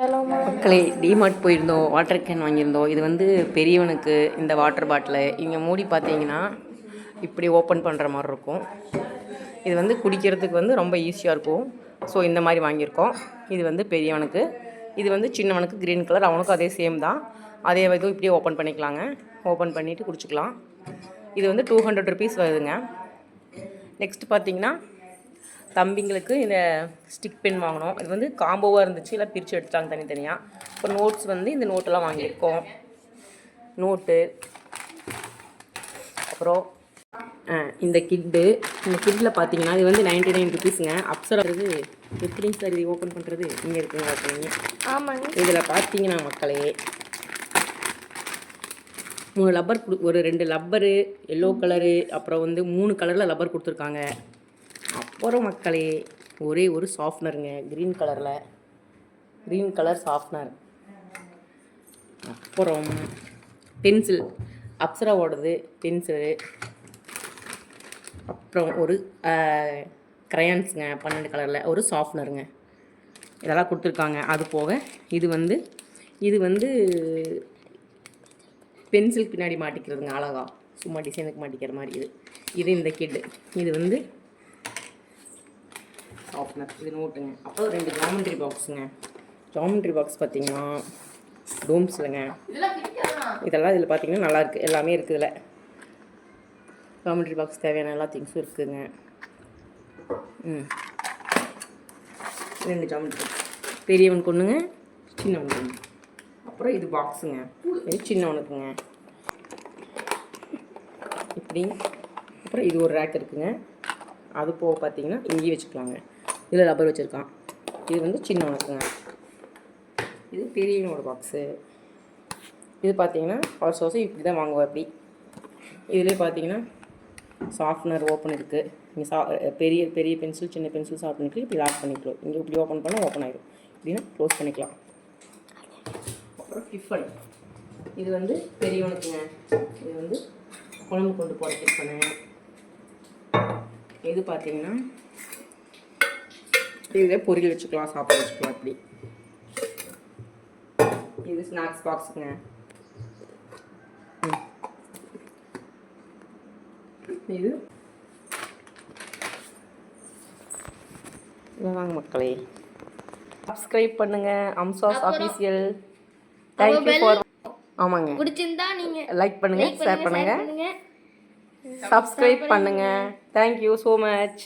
மக்களே, டிமார்ட் போயிருந்தோம். Water can வாங்கியிருந்தோம். இது வந்து பெரியவனுக்கு இந்த வாட்டர் பாட்டிலு. இங்கே மூடி பார்த்தீங்கன்னா இப்படி ஓப்பன் பண்ணுற மாதிரி இருக்கும். இது வந்து குடிக்கிறதுக்கு வந்து ரொம்ப ஈஸியாக இருக்கும். ஸோ இந்த மாதிரி வாங்கியிருக்கோம். இது வந்து பெரியவனுக்கு, இது வந்து சின்னவனுக்கு க்ரீன் கலர். அவனுக்கும் அதே சேம் தான். அதே இது இப்படியே ஓப்பன் பண்ணிக்கலாங்க. ஓப்பன் பண்ணிவிட்டு குடிச்சிக்கலாம். இது வந்து 200 ருபீஸ் வருதுங்க. நெக்ஸ்ட் பார்த்தீங்கன்னா தம்பிங்களுக்கு இந்த ஸ்டிக் பென் வாங்கினோம். இது வந்து காம்போவாக இருந்துச்சு, எல்லாம் பிரித்து எடுத்துட்டாங்க தனித்தனியாக. இப்போ நோட்ஸ் வந்து இந்த நோட்டெல்லாம் வாங்கியிருக்கோம். நோட்டு, அப்புறம் இந்த கிட்டு. இந்த கிட்டில் பார்த்தீங்கன்னா இது வந்து 99 ருபீஸுங்க. அப்சரா இருக்குது. எப்படிங்க சார் இது ஓப்பன் பண்ணுறது? இங்கே இருக்குங்க பார்த்தீங்க. ஆமாங்க. இதில் பார்த்தீங்கன்னா மக்களே 3 லப்பர் ஒரு 2 லப்பரு எல்லோ கலரு, அப்புறம் வந்து 3 கலரில் லப்பர் கொடுத்துருக்காங்க. அப்புறம் மக்களே ஒரே ஒரு சாஃப்ட்னருங்க, க்ரீன் கலர் சாஃப்ட்னர். அப்புறம் பென்சில், அப்சராவோடது பென்சிலு. அப்புறம் ஒரு க்ரையான்ஸுங்க 12 கலரில் ஒரு சாஃப்ட்னருங்க. இதெல்லாம் கொடுத்துருக்காங்க. அது போக இது வந்து பென்சில் பின்னாடி மாட்டிக்கிறதுங்க, அழகா சும்மா டிசைனுக்கு மாட்டிக்கிற மாதிரி. இது இந்த கிட்டு. இது வந்து சாஃப்ட்னர், இது நோட்டுங்க. அப்புறம் 2 ஜாமெண்ட்ரி பாக்ஸுங்க. ஜாமெண்ட்ரி பாக்ஸ் பார்த்தீங்கன்னா டோம்ஸ்லங்க. இதெல்லாம் இதில் பார்த்தீங்கன்னா நல்லாயிருக்கு, எல்லாமே இருக்குது இதில். ஜாமெண்ட்ரி பாக்ஸ் தேவையான எல்லா திங்ஸும் இருக்குதுங்க. 2 ஜாமெண்ட்ரி பாக்ஸ், பெரியவனுக்கு ஒன்றுங்க, சின்னவனுக்கு ஒன்று. அப்புறம் இது பாக்ஸுங்க, இது சின்னவனுக்குங்க இப்படி. அப்புறம் இது ஒரு ரேக் இருக்குங்க. அது போக பார்த்தீங்கன்னா இங்கேயும் வச்சுக்கலாங்க. இதில் ரப்பர் வச்சுருக்கான். இது வந்து சின்னவனுக்குங்க. இது பெரியவனோட பாக்ஸு. இது பார்த்தீங்கன்னா அவசரம் இப்படி தான் வாங்குவோம். அப்படி இதிலே பார்த்தீங்கன்னா சாஃப்ட்னர் ஓப்பன் இருக்குது. நீங்கள் பெரிய பெரிய பென்சில், சின்ன பென்சில் ஷார்ப் பண்ணிட்டு இப்படி லாக் பண்ணிக்கலாம். இங்கே இப்படி ஓப்பன் பண்ணால் ஓப்பன் ஆகிடும். இப்படின்னா க்ளோஸ் பண்ணிக்கலாம். அப்புறம் டிஃபன், இது வந்து பெரியவனுக்குங்க. இது வந்து குழம்பு கொண்டு போகிற டிஃபனு. இது பார்த்தீங்கன்னா இதில் பொரியல் வச்சுக்கலாம், சாப்பாடு வச்சுக்கலாம். இப்படி இது ஸ்நாக்ஸ் பாக்ஸுங்க. இது வாங்க மக்களே, சப்ஸ்கிரைப் பண்ணுங்க அம்சாஸ் ஆஃபீஷியல். Thank you for. ஆமாங்க, பிடிச்சிருந்தா நீங்க லைக் பண்ணுங்க, ஷேர் பண்ணுங்க, சப்ஸ்கிரைப் பண்ணுங்க. Thank you so much.